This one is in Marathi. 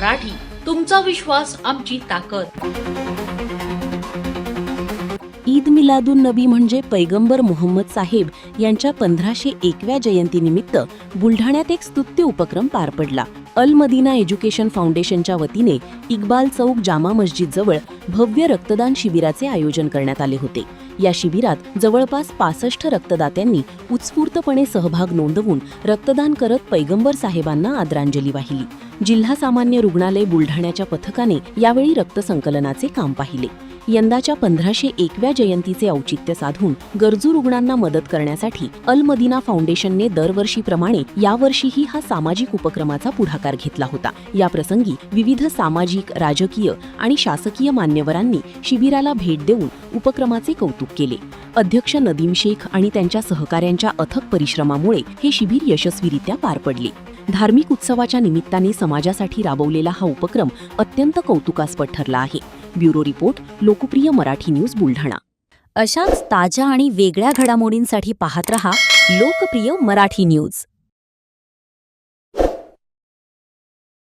मराठी, तुमचा विश्वास आमची ताकद. ईद मिलादुन नबी म्हणजे पैगंबर मोहम्मद साहेब यांच्या 1501व्या जयंतीनिमित्त बुलढाण्यात एक स्तुत्य उपक्रम पार पडला. अल मदीना एज्युकेशन फाउंडेशनच्या वतीने इक्बाल चौक जामा मस्जिद जवळ भव्य रक्तदान शिबिराचे आयोजन करण्यात आले होते. या शिबिरात जवळपास 65 रक्तदात्यांनी उत्स्फूर्तपणे सहभाग नोंदवून रक्तदान करत पैगंबर साहेबांना आदरांजली वाहिली. जिल्हा सामान्य रुग्णालय बुलढाण्याच्या पथकाने यावेळी रक्तसंकलनाचे काम पाहिले. यंदाच्या 1501व्या जयंतीचे औचित्य साधून गरजू रुग्णांना मदत करण्यासाठी अल मदीना फाउंडेशनने दरवर्षीप्रमाणे यावर्षीही हा सामाजिक उपक्रमाचा पुढाकार घेतला होता. या प्रसंगी विविध सामाजिक, राजकीय आणि शासकीय मान्यवरांनी शिबिराला भेट देऊन उपक्रमाचे कौतुक केले. अध्यक्ष नदीम शेख आणि त्यांच्या सहकाऱ्यांच्या अथक परिश्रमामुळे हे शिबिर यशस्वीरित्या पार पडले. धार्मिक उत्सवाच्या निमित्ताने समाजासाठी राबवलेला हा उपक्रम अत्यंत कौतुकास्पद ठरला आहे. ब्युरो रिपोर्ट, लोकप्रिय मराठी न्यूज बुलढाणा. अशाच ताज्या आणि वेगळ्या घडामोडींसाठी पाहत रहा लोकप्रिय मराठी न्यूज.